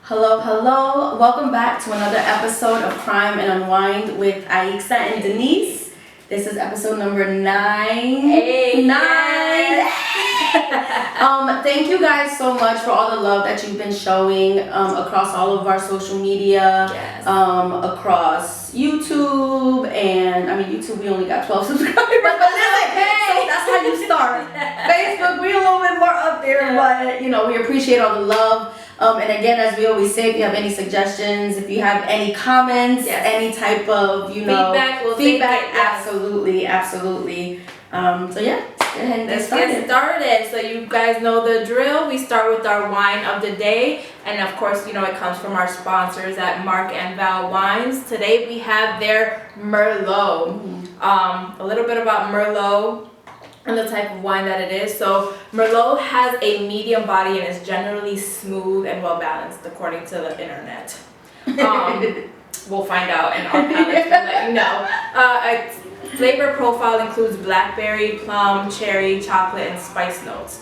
Hello, hello. Welcome back to another episode of Crime and Unwind with Aixa and Denise. This is episode number 9. Hey, 9. yes. Thank you guys so much for all the love that you've been showing across all of our social media, Yes. across YouTube, and YouTube we only got 12 subscribers, but that's okay. So that's how you start. Facebook, we're a little bit more up there, but we appreciate all the love. And again, as we always say, if you have any suggestions, if you have any comments, any type of, feedback, absolutely. So yeah, go ahead and let's get started. So you guys know the drill. We start with our wine of the day. And of course, it comes from our sponsors at MarkandVals Wines. Today we have their Merlot. A little bit about Merlot and the type of wine that it is. So Merlot has a medium body and is generally smooth and well balanced according to the internet. We'll find out in our palates, we'll let you know. Its flavor profile includes blackberry, plum, cherry, chocolate, and spice notes.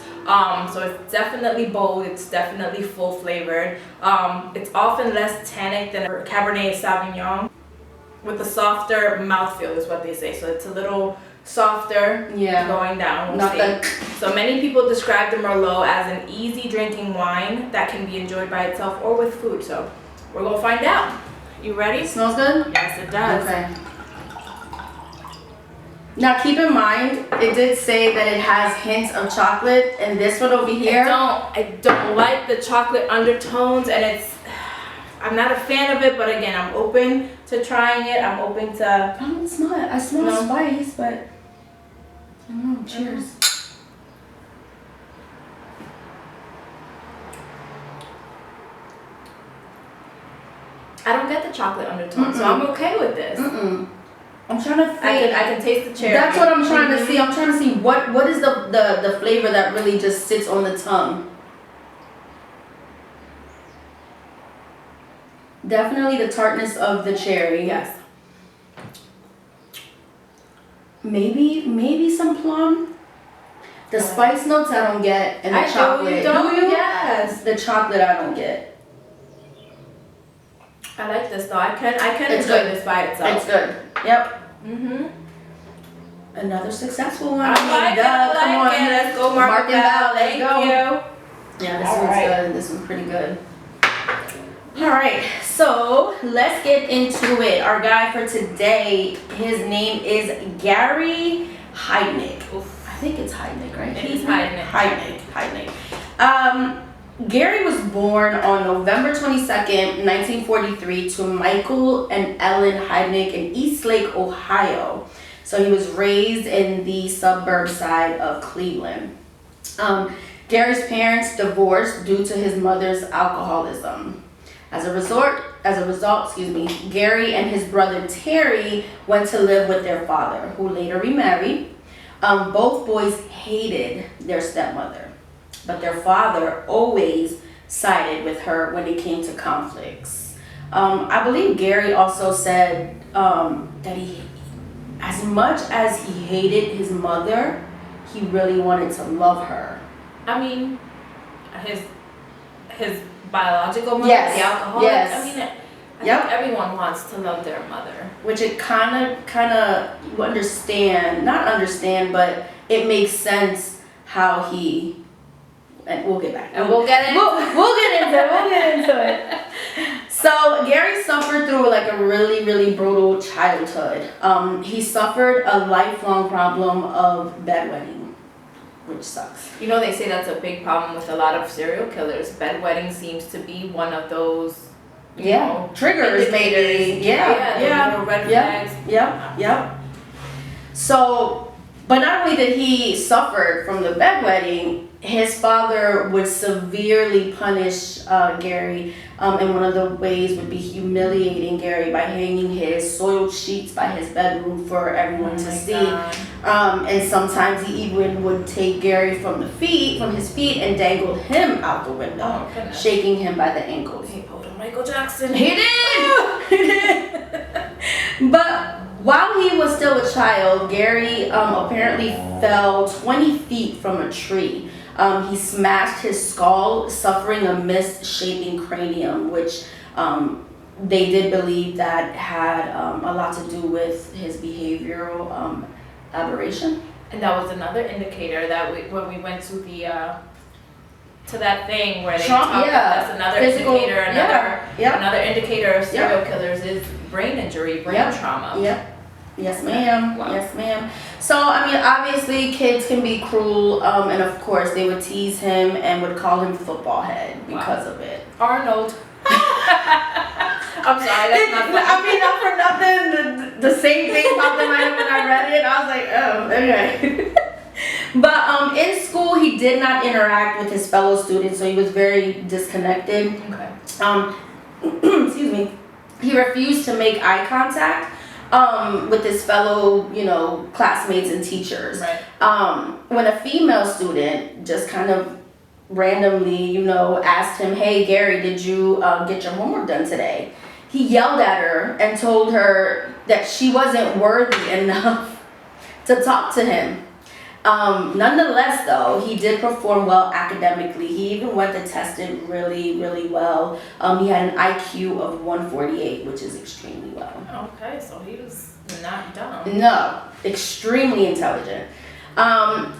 So it's definitely bold, it's definitely full flavored. It's often less tannic than Cabernet Sauvignon with a softer mouthfeel is what they say. So it's a little softer going down. So many people describe the Merlot as an easy drinking wine that can be enjoyed by itself or with food. So we're gonna find out. You ready? Smells good? Yes, it does. Okay. Now keep in mind, it did say that it has hints of chocolate, and this one over here. I don't like the chocolate undertones, and I'm not a fan of it, but again, I'm open to trying it. I'm open to. I don't smell it. I smell spice, but I don't know. Cheers. I don't get the chocolate undertones, so I'm okay with this. I'm trying to think. I can taste the cherry. That's what I'm trying to see. I'm trying to see what is the flavor that really just sits on the tongue. Definitely the tartness of the cherry. Yes. Maybe some plum. The spice notes I don't get, and the chocolate. Do you? Yes. The chocolate I don't get. I like this though. I can enjoy this by itself. It's good. Yep. Another successful one. I like it. Come on. Let's go, MarkandVals. Thank you. Yeah, this one's good. This one's pretty good. All right, so let's get into it. Our guy for today, his name is Gary Heidnik. I think it's Heidnik, right? He's Heidnik. Heidnik. Gary was born on November 22nd, 1943 to Michael and Ellen Heidnik in Eastlake, Ohio. So he was raised in the suburb side of Cleveland. Gary's parents divorced due to his mother's alcoholism. As a result, Gary and his brother Terry went to live with their father, who later remarried. Both boys hated their stepmother, but their father always sided with her when it came to conflicts. I believe Gary also said that he, as much as he hated his mother, he really wanted to love her. I mean, his biological mother, the alcoholic. Yes. I mean, I think everyone wants to love their mother. Which it kind of you understand, not understand, but it makes sense how he. And we'll get back. And we'll get into we'll get into it. So Gary suffered through like a really, really brutal childhood. He suffered a lifelong problem of bedwetting, which sucks. They say that's a big problem with a lot of serial killers. Bedwetting seems to be one of those triggers, maybe. Little red flags. Yep. So, but not only did he suffer from the bedwetting, his father would severely punish Gary, and one of the ways would be humiliating Gary by hanging his soiled sheets by his bedroom for everyone to see. And sometimes he even would take Gary from his feet, and dangle him out the window, shaking him by the ankles. He pulled a Michael Jackson. He did. But while he was still a child, Gary apparently fell 20 feet from a tree. He smashed his skull, suffering a misshapen cranium, which they did believe that had a lot to do with his behavioral aberration. And that was another indicator that when we went to the to that thing where they talked. That's another indicator. Another indicator of serial killers is brain injury, brain trauma. Yes, ma'am. Wow. Yes, ma'am. So, I mean, obviously, kids can be cruel, and of course, they would tease him and would call him football head because of it. Arnold. I'm sorry, that's not funny. I mean, not for nothing. The same thing popped in my head when I read it. I was like, oh, okay. But in school, he did not interact with his fellow students, so he was very disconnected. Okay. Excuse me. He refused to make eye contact with his fellow, classmates and teachers. Right. When a female student just kind of randomly, asked him, "Hey, Gary, did you get your homework done today?" He yelled at her and told her that she wasn't worthy enough to talk to him. Nonetheless, though, he did perform well academically. He even went to tested really, really well. He had an IQ of 148, which is extremely well. Okay, so he was not dumb. No, extremely intelligent.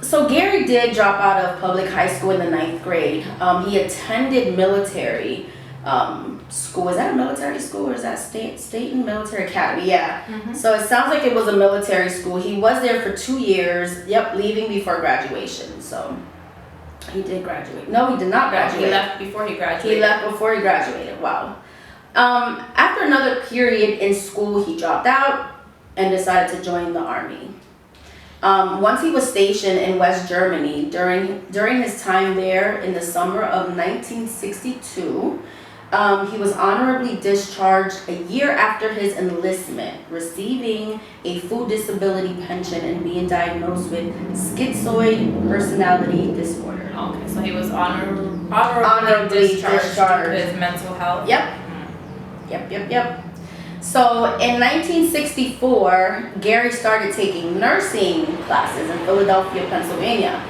So Gary did drop out of public high school in the 9th grade. He attended military school. Is that a military school or is that state and military academy? Yeah. Mm-hmm. So it sounds like it was a military school. He was there for 2 years. Leaving before graduation. So he did graduate. No, he did not graduate. He left before he graduated. He left before he graduated. Wow. After another period in school, he dropped out and decided to join the army. Once he was stationed in West Germany, during his time there in the summer of 1962, he was honorably discharged a year after his enlistment, receiving a full disability pension and being diagnosed with schizoid personality disorder. Okay, so he was honorably discharged due to his mental health. Yep. So in 1964, Gary started taking nursing classes in Philadelphia, Pennsylvania.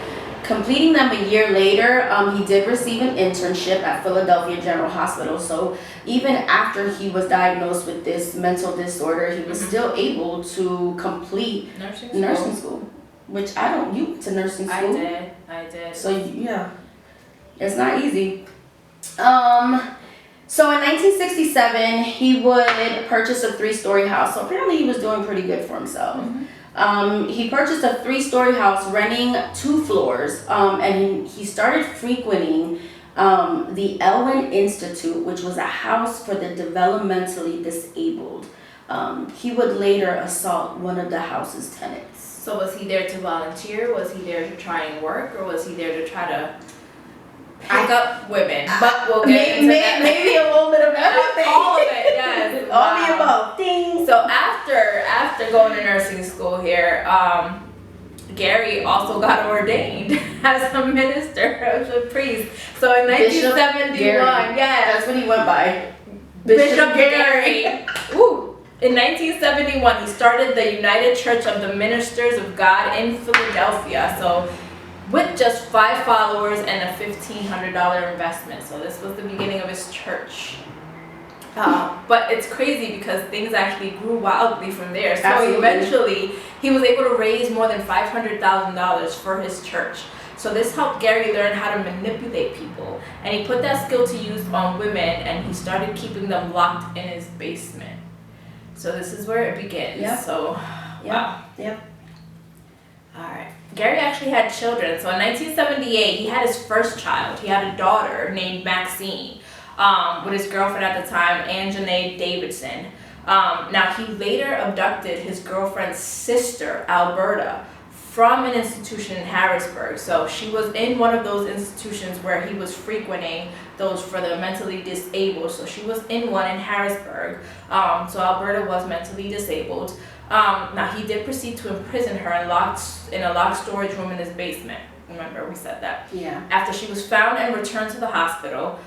Completing them a year later, he did receive an internship at Philadelphia General Hospital. So even after he was diagnosed with this mental disorder, he was still able to complete nursing school. Which you went to nursing school. I did. So it's not easy. So in 1967, he would purchase a 3-story house. So apparently he was doing pretty good for himself. Mm-hmm. He purchased a 3-story house, renting 2 floors, and he started frequenting the Elwyn Institute, which was a house for the developmentally disabled. He would later assault one of the house's tenants. So was he there to volunteer? Was he there to try and work? Or was he there to try to pick up women? But we'll get into that. Maybe a little bit of everything. All of it, yes. All the above. Ding. So after going to nursing school here, Gary also got ordained as a minister, as a priest. So in 1971, that's what he went by. Bishop Gary. Ooh. In 1971, he started the United Church of the Ministers of God in Philadelphia. So with just 5 followers and a $1,500 investment. So this was the beginning of his church. But it's crazy because things actually grew wildly from there. So Absolutely. Eventually, he was able to raise more than $500,000 for his church. So this helped Gary learn how to manipulate people. And he put that skill to use on women, and he started keeping them locked in his basement. So this is where it begins. Yep. So, wow. Yep. All right. Gary actually had children. So in 1978, he had his first child. He had a daughter named Maxine with his girlfriend at the time, Anjanae Davidson. Now, he later abducted his girlfriend's sister, Alberta, from an institution in Harrisburg. So she was in one of those institutions where he was frequenting those for the mentally disabled. So she was in one in Harrisburg. So Alberta was mentally disabled. Now he did proceed to imprison her in a locked storage room in his basement. Remember, we said that. Yeah. After she was found and returned to the hospital,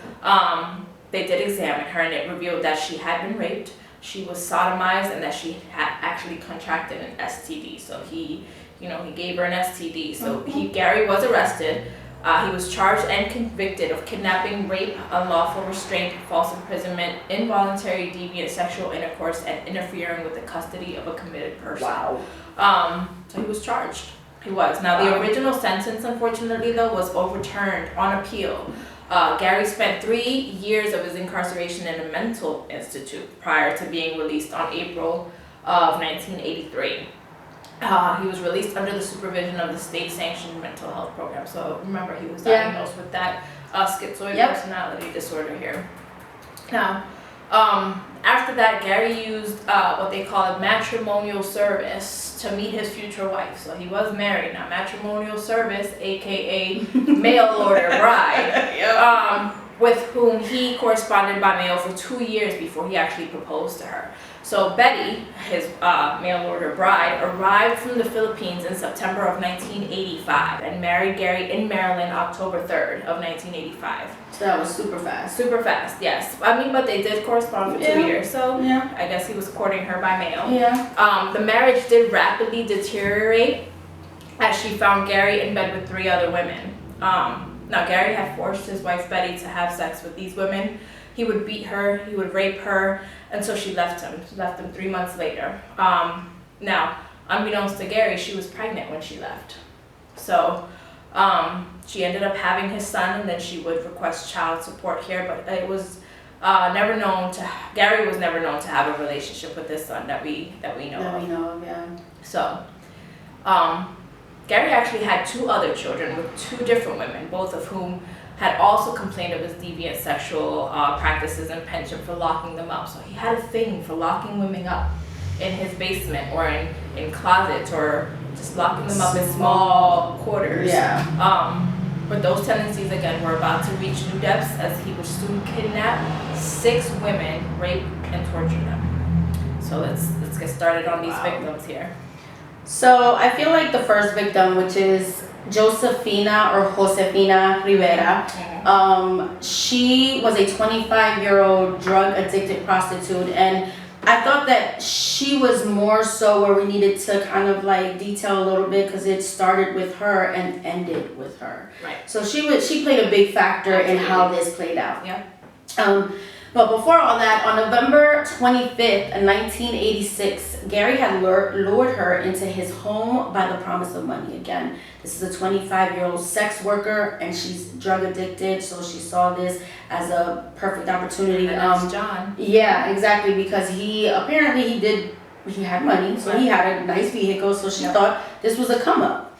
they did examine her, and it revealed that she had been raped, she was sodomized, and that she had actually contracted an STD. So he gave her an STD. So Gary was arrested. He was charged and convicted of kidnapping, rape, unlawful restraint, false imprisonment, involuntary deviant sexual intercourse, and interfering with the custody of a committed person. Wow. So he was charged. He was. Now, the original sentence, unfortunately, though, was overturned on appeal. Gary spent 3 years of his incarceration in a mental institute prior to being released on April of 1983. He was released under the supervision of the state-sanctioned mental health program. So remember, he was diagnosed with that schizoid personality disorder here. Now, after that, Gary used what they call a matrimonial service to meet his future wife. So he was married. Now, matrimonial service, aka mail order bride, with whom he corresponded by mail for 2 years before he actually proposed to her. So Betty, his mail order bride, arrived from the Philippines in September of 1985 and married Gary in Maryland October 3rd of 1985. So that was super fast. Super fast, yes. I mean, but they did correspond for 2 years, so I guess he was courting her by mail. Yeah. The marriage did rapidly deteriorate as she found Gary in bed with 3 other women. Now, Gary had forced his wife Betty to have sex with these women. He would beat her, he would rape her, and so she left him. She left him 3 months later. Now, unbeknownst to Gary, she was pregnant when she left. So she ended up having his son, and then she would request child support here, but it was Gary was never known to have a relationship with this son that we know of. Yeah. So, Gary actually had 2 other children with 2 different women, both of whom had also complained of his deviant sexual practices and penchant for locking them up. So he had a thing for locking women up in his basement or in closets or just locking them up in small quarters. Yeah. But those tendencies, again, were about to reach new depths as he would soon kidnap 6 women, rape, and torture them. So let's get started on these victims here. So I feel like the first victim, which is Josefina or Josefina Rivera, she was a 25-year-old drug-addicted prostitute, and I thought that she was more so where we needed to kind of like detail a little bit because it started with her and ended with her. Right. So she played a big factor in how this played out. Yeah. But before all that, on November 25th, 1986, Gary had lured her into his home by the promise of money. Again, this is a 25-year-old sex worker, and she's drug addicted, so she saw this as a perfect opportunity. John. Yeah, exactly, because he had money, so he had a nice vehicle, so she thought this was a come up.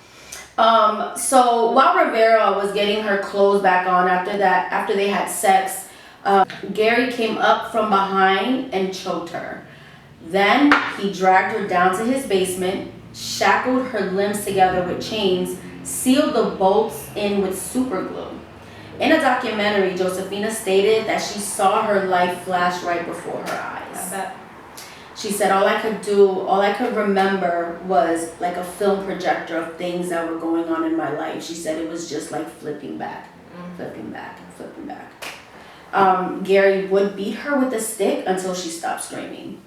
So while Rivera was getting her clothes back on after they had sex, Gary came up from behind and choked her. Then he dragged her down to his basement, shackled her limbs together with chains, sealed the bolts in with super glue. In a documentary, Josefina stated that she saw her life flash right before her eyes. I bet. She said, all I could remember was like a film projector of things that were going on in my life. She said it was just like flipping back, flipping back, flipping back. Gary would beat her with a stick until she stopped screaming.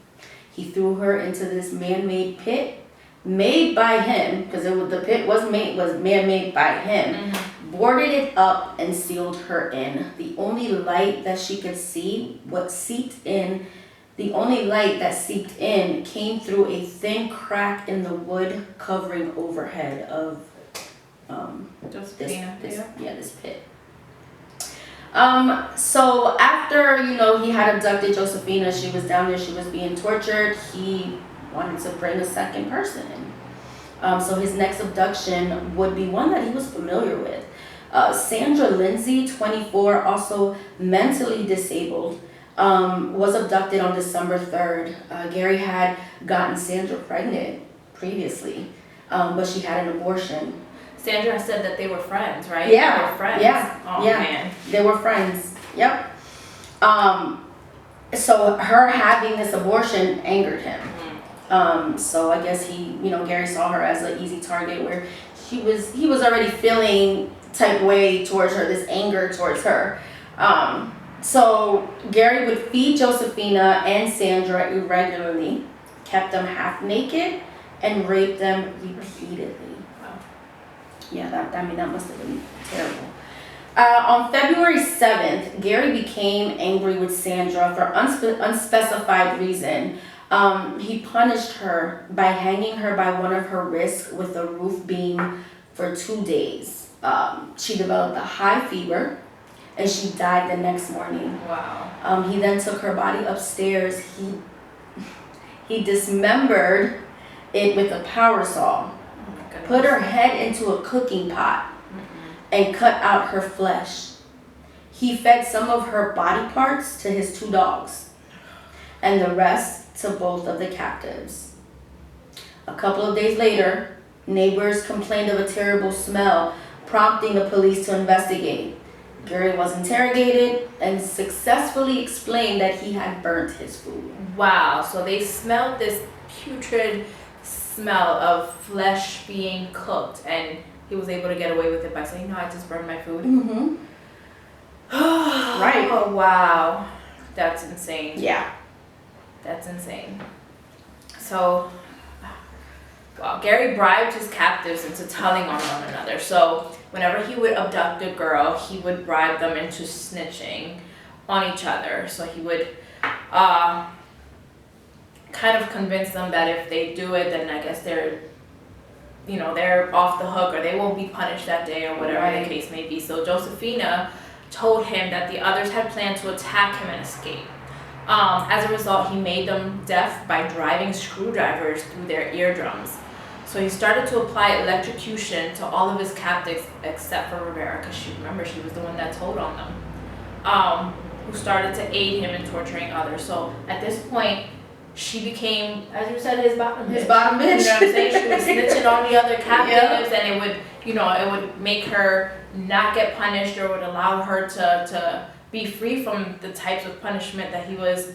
He threw her into this man-made pit made by him, because the pit was man-made by him, boarded it up and sealed her in. The only light that she could see, the only light that seeped in came through a thin crack in the wood covering overhead of this pit. So after, he had abducted Josefina, she was down there, she was being tortured, he wanted to bring a second person in. So his next abduction would be one that he was familiar with. Sandra Lindsay, 24, also mentally disabled, was abducted on December 3rd. Gary had gotten Sandra pregnant previously, but she had an abortion. Sandra said that they were friends, right? Yeah. They were friends. Yeah. Oh, yeah. Man. They were friends. Yep. So her having this abortion angered him. So I guess Gary saw her as an easy target where he was already feeling type way towards her, this anger towards her. So Gary would feed Josefina and Sandra irregularly, kept them half naked, and raped them repeatedly. Yeah, that must have been terrible. On February 7th, Gary became angry with Sandra for unspecified reason. He punished her by hanging her by one of her wrists with a roof beam for 2 days. She developed a high fever and she died the next morning. Wow. He then took her body upstairs. He dismembered it with a power saw, put her head into a cooking pot, and cut out her flesh. He fed some of her body parts to his 2 dogs, and the rest to both of the captives. A couple of days later, neighbors complained of a terrible smell, prompting the police to investigate. Gary was interrogated and successfully explained that he had burnt his food. Wow, so they smelled this putrid smell of flesh being cooked, and he was able to get away with it by saying, no, I just burned my food. Mm-hmm. Right. Oh, wow. That's insane. Yeah. That's insane. So, wow, Gary bribed his captives into telling on one another. So, whenever he would abduct a girl, he would bribe them into snitching on each other. So he would kind of convince them that if they do it, then I guess they're off the hook, or they won't be punished that day, or whatever the case may be. So Josephina told him that the others had planned to attack him and escape. As a result, he made them deaf by driving screwdrivers through their eardrums. So he started to apply electrocution to all of his captives except for Rivera, because she was the one that told on them, who started to aid him in torturing others. So at this point, she became, as you said, his bottom bitch. His bottom bitch. You know what I'm saying? She was snitching on the other captives, and it would make her not get punished, or would allow her to be free from the types of punishment that he was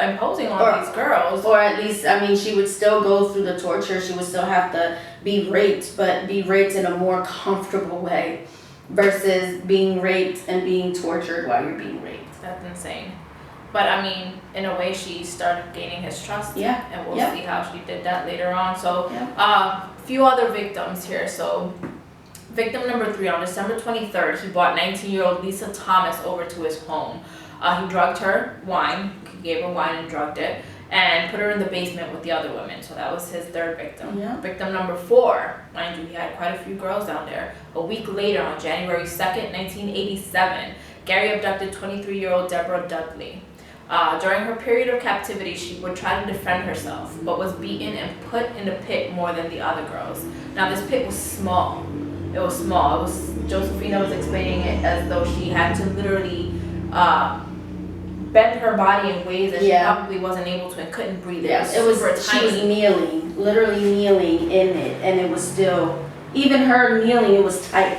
imposing on these girls. Or at least, she would still go through the torture. She would still have to be raped, but be raped in a more comfortable way versus being raped and being tortured while you're being raped. That's insane. But in a way, she started gaining his trust. Yeah. And we'll see how she did that later on. So, yeah. Few other victims here. So, victim number 3, on December 23rd, he brought 19-year-old Lisa Thomas over to his home. He drugged her wine. He gave her wine and drugged it, and put her in the basement with the other women. So that was his 3rd victim. Yeah. Victim number 4, mind you, he had quite a few girls down there. A week later, on January 2nd, 1987, Gary abducted 23-year-old Deborah Dudley. During her period of captivity, she would try to defend herself, but was beaten and put in a pit more than the other girls. Now, this pit was small. It was small. Josephina was explaining it as though she had to literally bend her body in ways that she probably wasn't able to and couldn't breathe. Yes, It was super tiny. She was kneeling, literally kneeling in it, and it was still, even her kneeling, it was tight.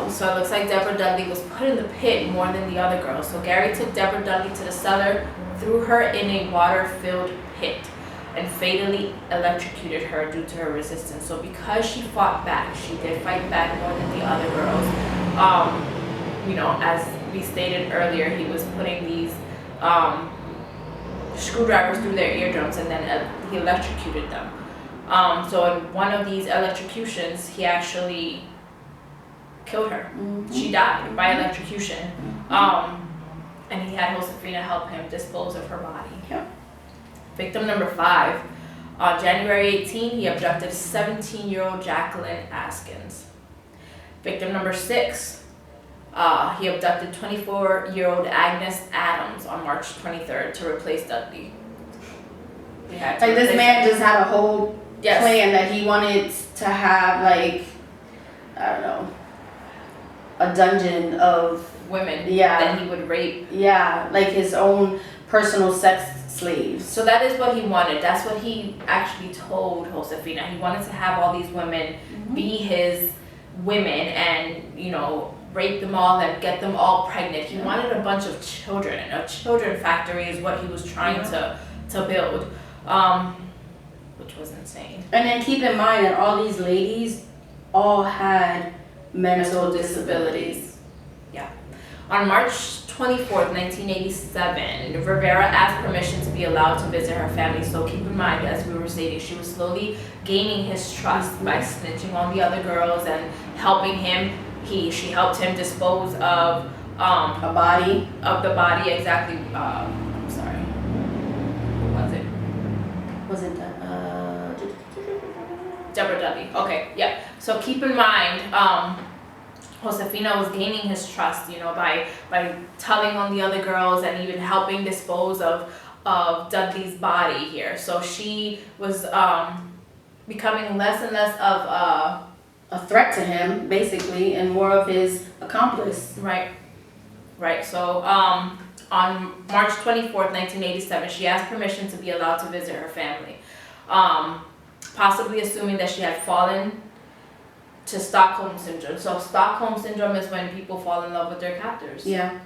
So it looks like Deborah Dudley was put in the pit more than the other girls. So Gary took Deborah Dudley to the cellar, threw her in a water-filled pit, and fatally electrocuted her due to her resistance. So because she fought back, she did fight back more than the other girls. As we stated earlier, he was putting these screwdrivers through their eardrums, and then he electrocuted them. So in one of these electrocutions, he actually killed her. Mm-hmm. She died by electrocution. And he had Josephina help him dispose of her body. Yeah. Victim number 5, on January 18, he abducted 17-year-old Jacqueline Askins. Victim number 6, he abducted 24-year-old Agnes Adams on March 23rd to replace Dudley. This man just had a whole plan that he wanted to have, a dungeon of women that he would rape. Yeah, like his own personal sex slaves. So that is what he wanted. That's what he actually told Josefina. He wanted to have all these women be his women and, rape them all and get them all pregnant. He wanted a bunch of children. A children factory is what he was trying to build, which was insane. And then keep in mind that all these ladies all had mental disabilities. Yeah. On March 24th, 1987, Rivera asked permission to be allowed to visit her family. So keep in mind, as we were stating, she was slowly gaining his trust by snitching on the other girls and helping him, She helped him dispose of A body. of the body, exactly. I'm sorry. Who was it? Wasn't that Deborah Dudley. Okay, yeah. So keep in mind, Josefina was gaining his trust, by telling on the other girls and even helping dispose of Dudley's body here. So she was becoming less and less of a threat to him, basically, and more of his accomplice. Right. So on March 24th, 1987, she asked permission to be allowed to visit her family, possibly assuming that she had fallen to Stockholm Syndrome. So Stockholm Syndrome is when people fall in love with their captors. Yeah.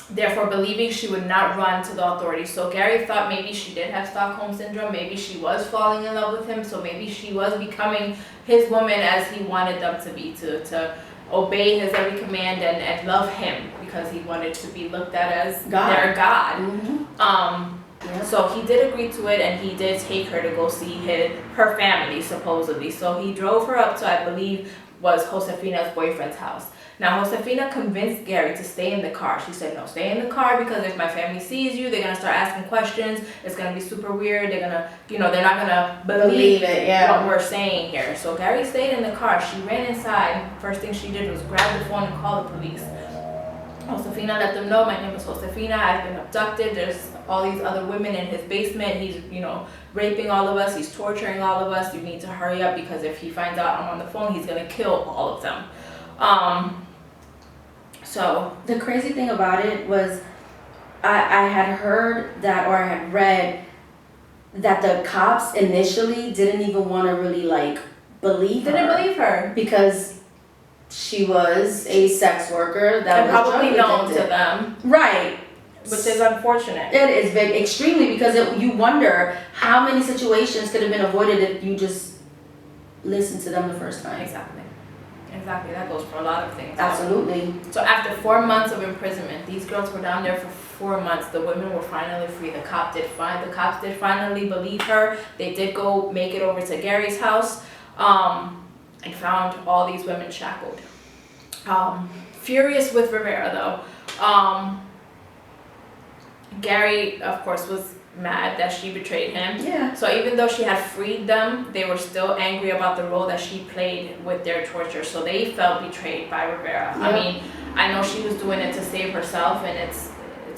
Therefore, believing she would not run to the authorities. So Gary thought maybe she did have Stockholm Syndrome. Maybe she was falling in love with him. So maybe she was becoming his woman as he wanted them to be, to obey his every command and love him because he wanted to be looked at as their God. Mm-hmm. So he did agree to it, and he did take her to go see her family, supposedly. So he drove her up to, I believe, was Josefina's boyfriend's house. Now, Josefina convinced Gary to stay in the car. She said, no, stay in the car because if my family sees you, they're going to start asking questions. It's going to be super weird. They're going to, they're not going to believe it, what we're saying here. So Gary stayed in the car. She ran inside. First thing she did was grab the phone and call the police. Josefina let them know, my name is Josefina, I've been abducted, there's all these other women in his basement, he's, raping all of us, he's torturing all of us, you need to hurry up because if he finds out I'm on the phone, he's gonna kill all of them. So the crazy thing about it was I had heard that, or I had read that the cops initially didn't even want to really believe her because she was a sex worker that was probably known to them. Right. Which is unfortunate. It is very extremely because you wonder how many situations could have been avoided if you just listened to them the first time. Exactly. That goes for a lot of things. Absolutely. So after 4 months of imprisonment, these girls were down there for 4 months. The women were finally free. The cops did finally believe her. They did go make it over to Gary's house. And found all these women shackled. Furious with Rivera though, Gary of course was mad that she betrayed him. Yeah. So even though she had freed them, they were still angry about the role that she played with their torture. So they felt betrayed by Rivera. Yeah. I mean, I know she was doing it to save herself, and it's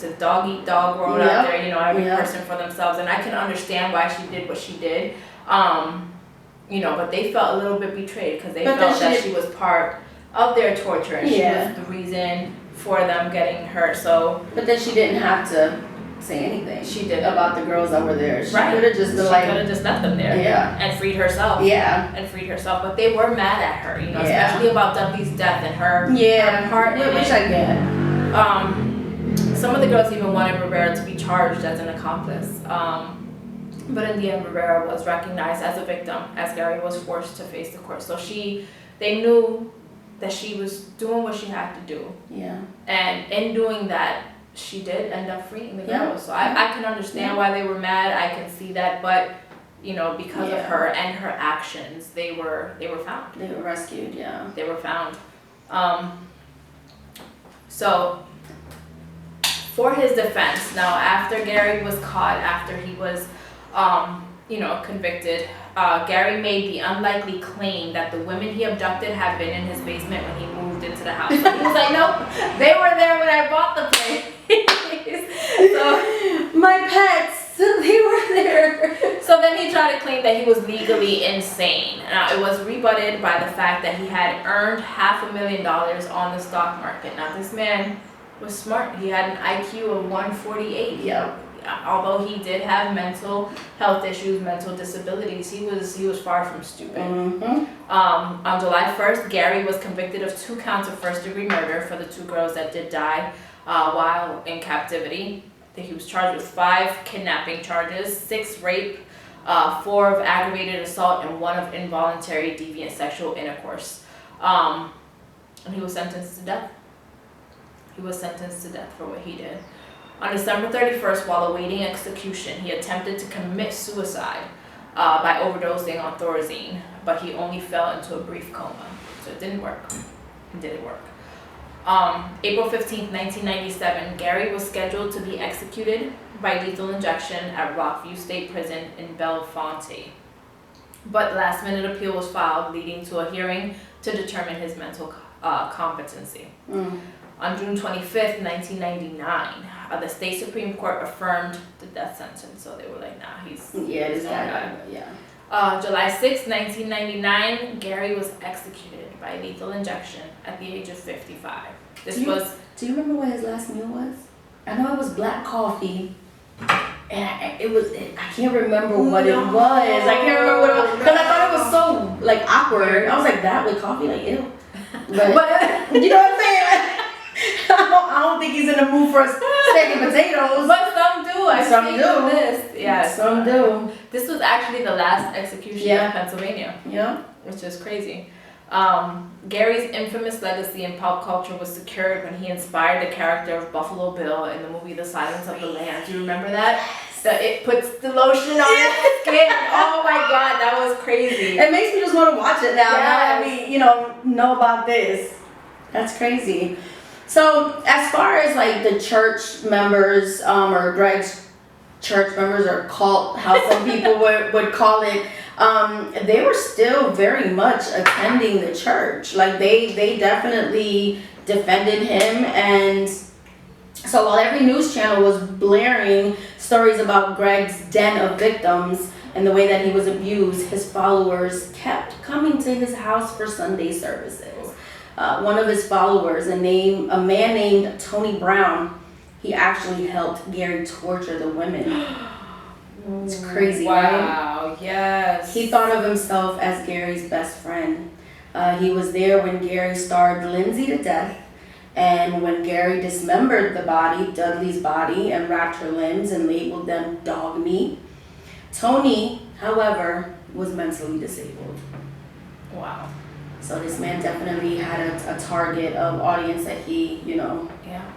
a dog-eat-dog world out there. Every person for themselves, and I can understand why she did what she did. But they felt a little bit betrayed because they felt that she was part of their torture and she was the reason for them getting hurt. So, but then she didn't have to say anything. She did about the girls that were there. She could have just left them there. Yeah. And freed herself. Yeah. And freed herself, but they were mad at her. Especially about Dudley's death and her part in it. Which I get. Some of the girls even wanted Rivera to be charged as an accomplice. But in the end, Rivera was recognized as a victim as Gary was forced to face the court. So they knew that she was doing what she had to do. Yeah. And in doing that, she did end up freeing the girls. So I can understand why they were mad. I can see that, but because of her and her actions, they were found. They were rescued. Yeah. They were found. So for his defense, now after Gary was caught, after he was convicted, Gary made the unlikely claim that the women he abducted had been in his basement when he moved into the house. So he was like, nope, they were there when I bought the place. So my pets, they were there. So then he tried to claim that he was legally insane. Now it was rebutted by the fact that he had earned $500,000 on the stock market. Now this man was smart. He had an IQ of 148. Yep. Although he did have mental health issues, mental disabilities, he was far from stupid. Mm-hmm. On July 1st, Gary was convicted of 2 counts of first-degree murder for the 2 girls that did die while in captivity. He was charged with 5 kidnapping charges, 6 rape, 4 of aggravated assault, and 1 of involuntary deviant sexual intercourse. And he was sentenced to death. He was sentenced to death for what he did. On December 31st, while awaiting execution, he attempted to commit suicide by overdosing on Thorazine. but he only fell into a brief coma. So it didn't work. It didn't work. April 15th, 1997, Gary was scheduled to be executed by lethal injection at Rockview State Prison in Bellefonte. But last-minute appeal was filed, leading to a hearing to determine his mental competency. On June 25th, 1999, the state Supreme Court affirmed the death sentence. So they were like, nah, he's this guy. July 6th, 1999, Gary was executed by lethal injection at the age of 55. Do you remember what his last meal was? I know it was black coffee. And I can't remember what it was. I can't remember what it was. Because I thought it was so, like, awkward. I was like, that with coffee? Like, ew. But you know what I'm saying? I don't think he's in the mood for a steak and potatoes. But some do. Some do. This. Yeah, some do. This was actually the last execution in Pennsylvania. Yeah. Which is crazy. Gary's infamous legacy in pop culture was secured when he inspired the character of Buffalo Bill in the movie The Silence of the Lambs. Do you remember that? It puts the lotion on his skin. Oh my god, that was crazy. It makes me just want to watch it now. Yes. Now that we, know about this. That's crazy. So as far as like the church members, or Greg's church members, or cult, how some people would call it, they were still very much attending the church. Like they definitely defended him. And so while every news channel was blaring stories about Greg's den of victims and the way that he was abused, his followers kept coming to his house for Sunday services. One of his followers, a man named Tony Brown, he actually helped Gary torture the women. It's crazy, right? Wow, yes. He thought of himself as Gary's best friend. He was there when Gary starved Lindsay to death, and when Gary dismembered the body, Dudley's body, and wrapped her limbs and labeled them dog meat. Tony, however, was mentally disabled. Wow. So this man definitely had a target of audience that he,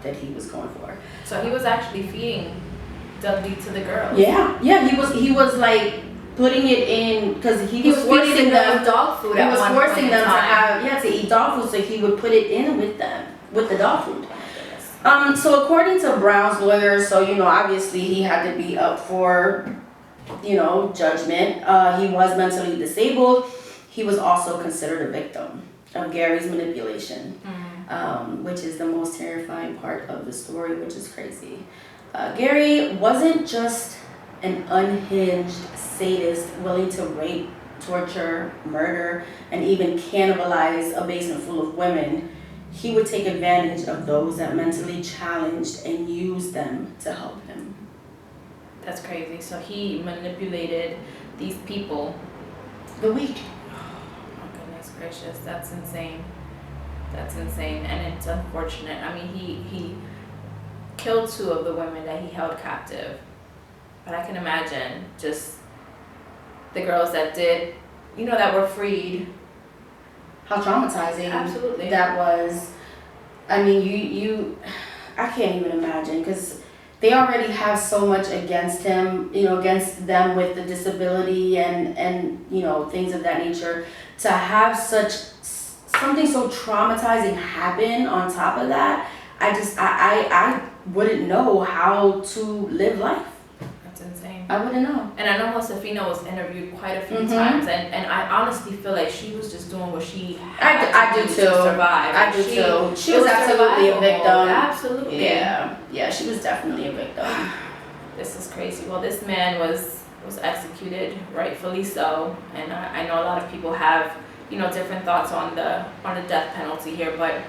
that he was going for. So he was actually feeding Dudley to the girls. Yeah, he was like putting it in because he was forcing them dog food. He was forcing them to eat dog food, so he would put it in with them with the dog food. So according to Brown's lawyer, so obviously he had to be up for judgment. He was mentally disabled. He was also considered a victim of Gary's manipulation, which is the most terrifying part of the story, which is crazy. Gary wasn't just an unhinged sadist willing to rape, torture, murder, and even cannibalize a basement full of women. He would take advantage of those that mentally challenged and use them to help him. That's crazy. So he manipulated these people. The weak. Gracious, that's insane. And it's unfortunate. I mean, he killed 2 of the women that he held captive, but I can imagine just the girls that did, that were freed. How traumatizing. Absolutely. That was. I mean, I can't even imagine, because they already have so much against him, against them with the disability and things of that nature. To have something so traumatizing happen on top of that, I wouldn't know how to live life. That's insane. I wouldn't know. And I know Josefina was interviewed quite a few times, and I honestly feel like she was just doing what she had to survive. I do too. She was absolutely a victim. Absolutely. Yeah, she was definitely a victim. This is crazy. Well, this man was executed, rightfully so, and I know a lot of people have different thoughts on the death penalty here, but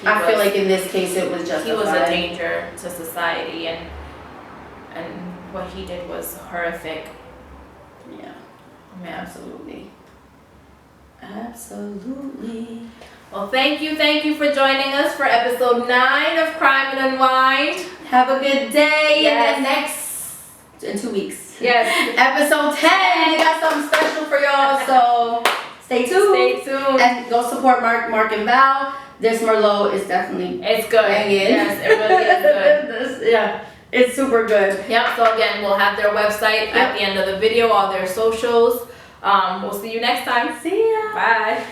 I feel like in this case it was justified. He was a danger to society, and what he did was horrific. Yeah, man, absolutely. Well, thank you for joining us for episode 9 of Crime and UnWINEd. Have a good day. Yes. In 2 weeks. Yes. Episode 10. We got something special for y'all, so stay tuned. And go support Mark and Val. This Merlot is definitely good. Yes, it really is good. It's super good. Yep, so again, we'll have their website at the end of the video, all their socials. We'll see you next time. See ya. Bye.